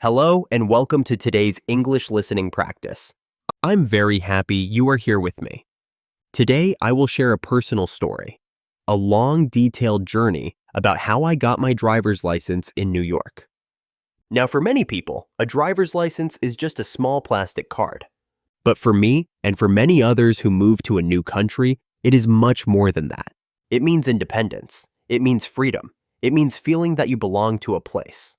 Hello and welcome to today's English listening practice. I'm very happy you are here with me. Today, I will share a personal story, a long, detailed journey about how I got my driver's license in New York. Now, for many people, a driver's license is just a small plastic card. But for me, and for many others who move to a new country, it is much more than that. It means independence. It means freedom. It means feeling that you belong to a place.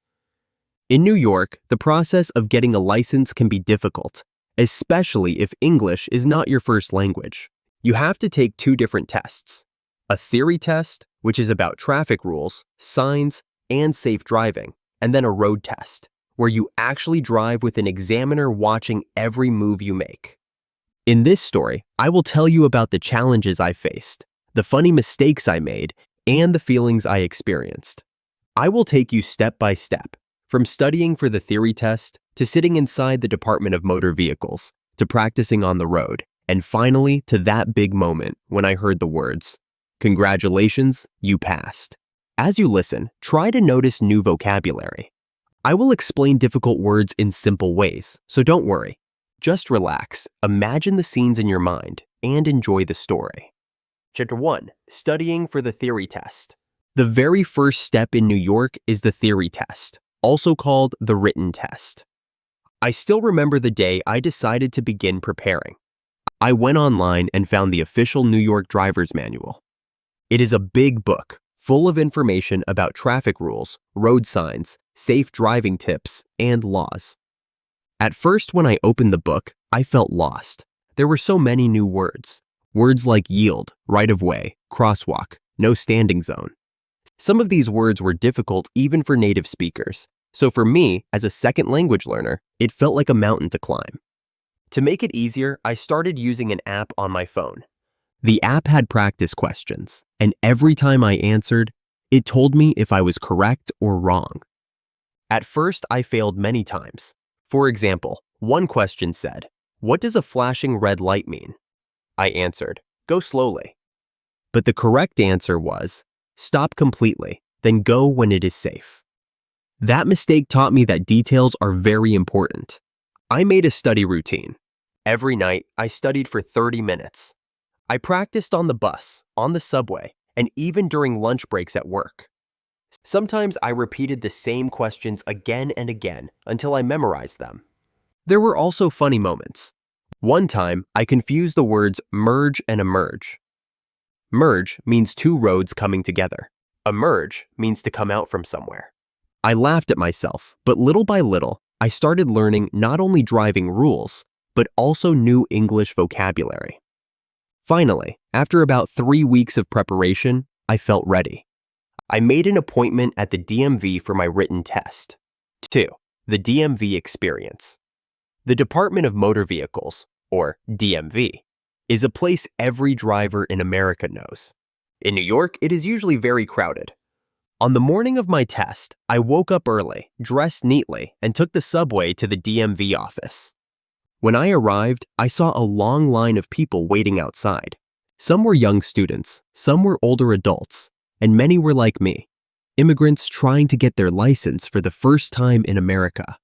In New York, the process of getting a license can be difficult, especially if English is not your first language. You have to take two different tests. A theory test, which is about traffic rules, signs, and safe driving, and then a road test, where you actually drive with an examiner watching every move you make. In this story, I will tell you about the challenges I faced, the funny mistakes I made, and the feelings I experienced. I will take you step by step, from studying for the theory test, to sitting inside the Department of Motor Vehicles, to practicing on the road, and finally to that big moment when I heard the words, "Congratulations, you passed." As you listen, try to notice new vocabulary. I will explain difficult words in simple ways, so don't worry. Just relax, imagine the scenes in your mind, and enjoy the story. Chapter 1. Studying for the theory test. The very first step in New York is the theory test, also called the written test. I still remember the day I decided to begin preparing. I went online and found the official New York driver's manual. It is a big book, full of information about traffic rules, road signs, safe driving tips, and laws. At first, when I opened the book, I felt lost. There were so many new words. Words like yield, right-of-way, crosswalk, no standing zone. Some of these words were difficult even for native speakers, so for me, as a second language learner, it felt like a mountain to climb. To make it easier, I started using an app on my phone. The app had practice questions, and every time I answered, it told me if I was correct or wrong. At first, I failed many times. For example, one question said, "What does a flashing red light mean?" I answered, "Go slowly." But the correct answer was, "Stop completely, then go when it is safe." That mistake taught me that details are very important. I made a study routine. Every night, I studied for 30 minutes. I practiced on the bus, on the subway, and even during lunch breaks at work. Sometimes I repeated the same questions again and again until I memorized them. There were also funny moments. One time, I confused the words merge and emerge. Merge means two roads coming together. Emerge means to come out from somewhere. I laughed at myself, but little by little, I started learning not only driving rules, but also new English vocabulary. Finally, after about 3 weeks of preparation, I felt ready. I made an appointment at the DMV for my written test. 2. The DMV experience. The Department of Motor Vehicles, or DMV, is a place every driver in America knows. In New York, it is usually very crowded. On the morning of my test, I woke up early, dressed neatly, and took the subway to the DMV office. When I arrived, I saw a long line of people waiting outside. Some were young students, some were older adults, and many were like me, immigrants trying to get their license for the first time in America.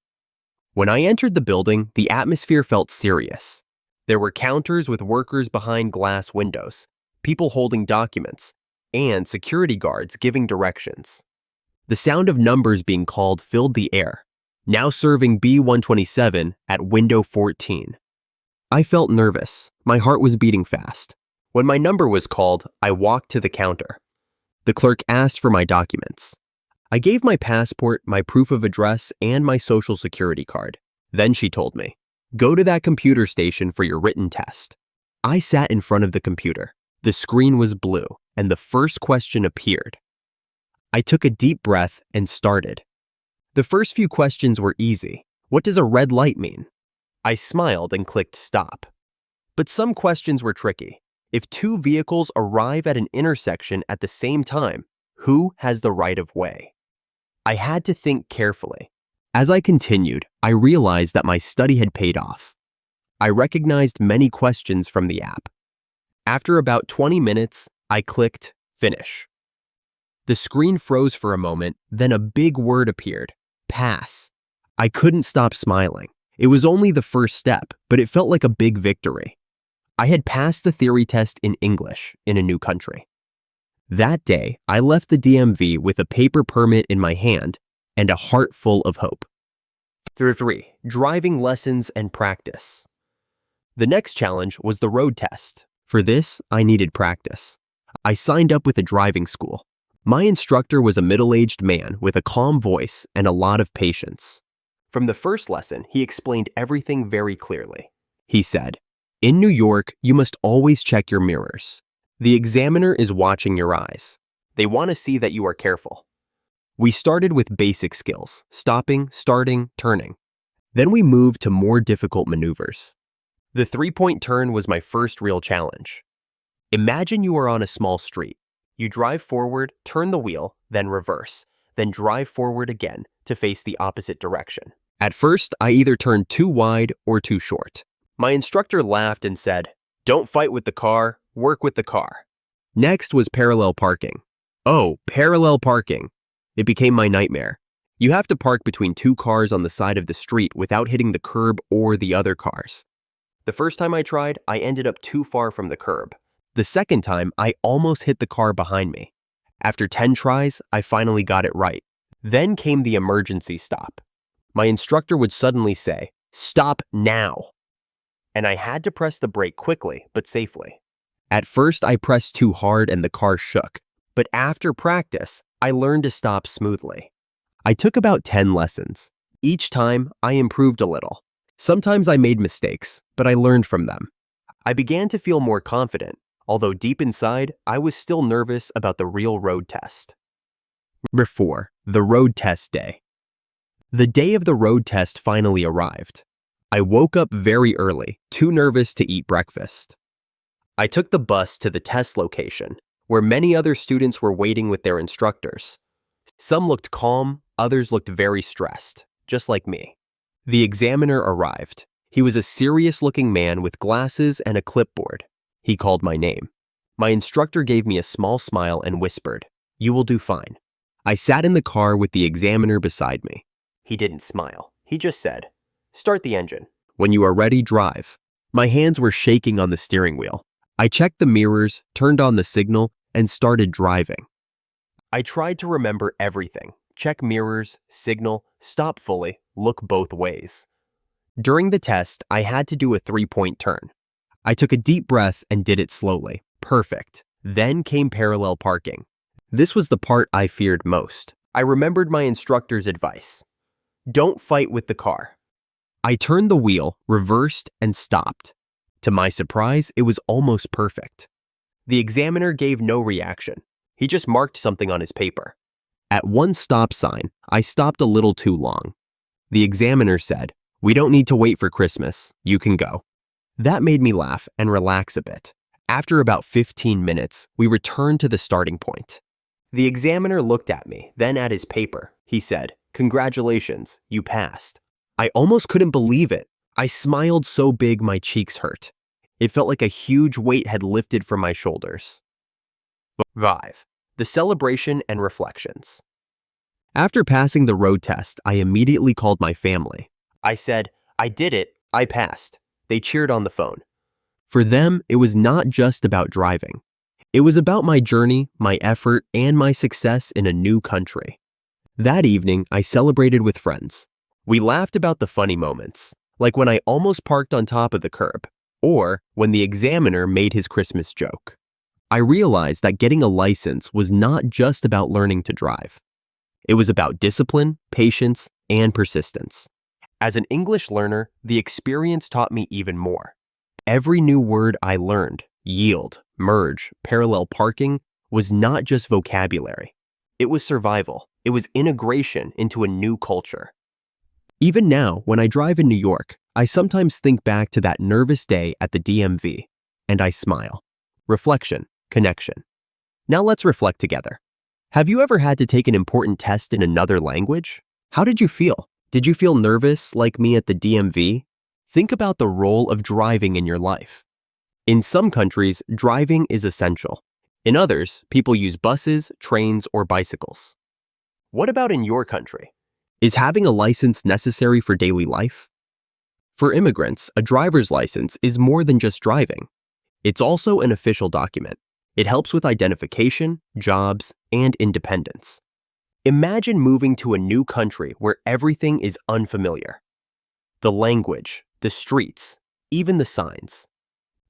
When I entered the building, the atmosphere felt serious. There were counters with workers behind glass windows, people holding documents, and security guards giving directions. The sound of numbers being called filled the air. Now serving B127 at window 14. I felt nervous. My heart was beating fast. When my number was called, I walked to the counter. The clerk asked for my documents. I gave my passport, my proof of address, and my social security card. Then she told me, "Go to that computer station for your written test." I sat in front of the computer. The screen was blue, and the first question appeared. I took a deep breath and started. The first few questions were easy. What does a red light mean? I smiled and clicked stop. But some questions were tricky. If two vehicles arrive at an intersection at the same time, who has the right of way? I had to think carefully. As I continued, I realized that my study had paid off. I recognized many questions from the app. After about 20 minutes, I clicked finish. The screen froze for a moment, then a big word appeared, pass. I couldn't stop smiling. It was only the first step, but it felt like a big victory. I had passed the theory test in English in a new country. That day, I left the DMV with a paper permit in my hand and a heart full of hope. 3. Driving lessons and practice. The next challenge was the road test. For this, I needed practice. I signed up with a driving school. My instructor was a middle-aged man with a calm voice and a lot of patience. From the first lesson, he explained everything very clearly. He said, "In New York, you must always check your mirrors. The examiner is watching your eyes. They want to see that you are careful." We started with basic skills, stopping, starting, turning. Then we moved to more difficult maneuvers. The three-point turn was my first real challenge. Imagine you are on a small street. You drive forward, turn the wheel, then reverse, then drive forward again to face the opposite direction. At first, I either turned too wide or too short. My instructor laughed and said, "Don't fight with the car, work with the car." Next was parallel parking. Oh, parallel parking. It became my nightmare. You have to park between two cars on the side of the street without hitting the curb or the other cars. The first time I tried, I ended up too far from the curb. The second time, I almost hit the car behind me. After 10 tries, I finally got it right. Then came the emergency stop. My instructor would suddenly say, "Stop now." And I had to press the brake quickly, but safely. At first, I pressed too hard and the car shook. But after practice, I learned to stop smoothly. I took about 10 lessons. Each time, I improved a little. Sometimes I made mistakes, but I learned from them. I began to feel more confident, although deep inside, I was still nervous about the real road test. Number 4. The road test day. The day of the road test finally arrived. I woke up very early, too nervous to eat breakfast. I took the bus to the test location, where many other students were waiting with their instructors. Some looked calm, others looked very stressed, just like me. The examiner arrived. He was a serious-looking man with glasses and a clipboard. He called my name. My instructor gave me a small smile and whispered, "You will do fine." I sat in the car with the examiner beside me. He didn't smile. He just said, "Start the engine. When you are ready, drive." My hands were shaking on the steering wheel. I checked the mirrors, turned on the signal, and started driving. I tried to remember everything. Check mirrors, signal, stop fully, look both ways. During the test, I had to do a three-point turn. I took a deep breath and did it slowly. Perfect. Then came parallel parking. This was the part I feared most. I remembered my instructor's advice. Don't fight with the car. I turned the wheel, reversed, and stopped. To my surprise, it was almost perfect. The examiner gave no reaction. He just marked something on his paper. At one stop sign, I stopped a little too long. The examiner said, "We don't need to wait for Christmas. You can go." That made me laugh and relax a bit. After about 15 minutes, we returned to the starting point. The examiner looked at me, then at his paper. He said, "Congratulations, you passed." I almost couldn't believe it. I smiled so big my cheeks hurt. It felt like a huge weight had lifted from my shoulders. 5. The celebration and reflections. After passing the road test, I immediately called my family. I said, "I did it, I passed." They cheered on the phone. For them, it was not just about driving. It was about my journey, my effort, and my success in a new country. That evening, I celebrated with friends. We laughed about the funny moments, like when I almost parked on top of the curb, or when the examiner made his Christmas joke. I realized that getting a license was not just about learning to drive. It was about discipline, patience, and persistence. As an English learner, the experience taught me even more. Every new word I learned, yield, merge, parallel parking, was not just vocabulary. It was survival. It was integration into a new culture. Even now, when I drive in New York, I sometimes think back to that nervous day at the DMV, and I smile. Reflection, connection. Now let's reflect together. Have you ever had to take an important test in another language? How did you feel? Did you feel nervous like me at the DMV? Think about the role of driving in your life. In some countries, driving is essential. In others, people use buses, trains, or bicycles. What about in your country? Is having a license necessary for daily life? For immigrants, a driver's license is more than just driving. It's also an official document. It helps with identification, jobs, and independence. Imagine moving to a new country where everything is unfamiliar. The language, the streets, even the signs.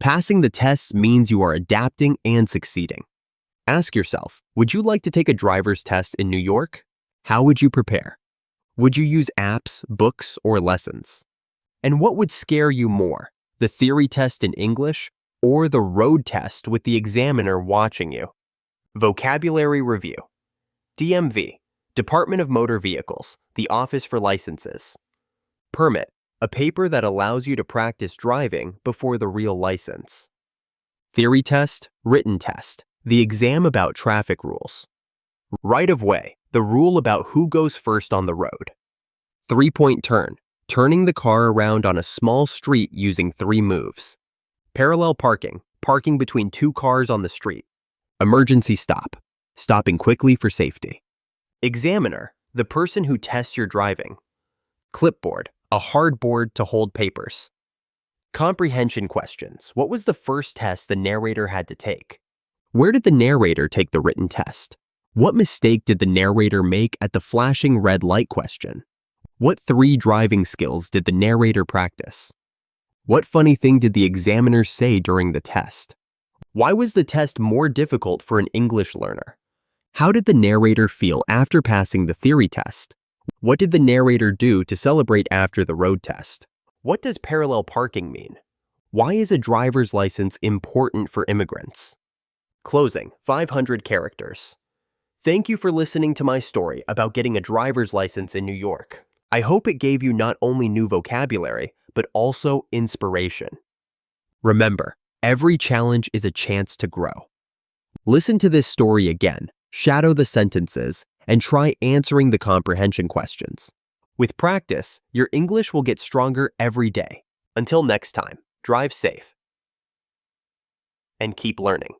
Passing the tests means you are adapting and succeeding. Ask yourself, would you like to take a driver's test in New York? How would you prepare? Would you use apps, books, or lessons? And what would scare you more, the theory test in English or the road test with the examiner watching you? Vocabulary review. DMV, Department of Motor Vehicles, the Office for Licenses. Permit, a paper that allows you to practice driving before the real license. Theory test, written test, the exam about traffic rules. Right of way, the rule about who goes first on the road. Three-point turn, turning the car around on a small street using 3 moves. Parallel parking, parking between 2 cars on the street. Emergency stop, stopping quickly for safety. Examiner, the person who tests your driving. Clipboard, a hard board to hold papers. Comprehension questions. What was the first test the narrator had to take? Where did the narrator take the written test? What mistake did the narrator make at the flashing red light question? What 3 driving skills did the narrator practice? What funny thing did the examiner say during the test? Why was the test more difficult for an English learner? How did the narrator feel after passing the theory test? What did the narrator do to celebrate after the road test? What does parallel parking mean? Why is a driver's license important for immigrants? Closing, 500 characters. Thank you for listening to my story about getting a driver's license in New York. I hope it gave you not only new vocabulary, but also inspiration. Remember, every challenge is a chance to grow. Listen to this story again, shadow the sentences, and try answering the comprehension questions. With practice, your English will get stronger every day. Until next time, drive safe and keep learning.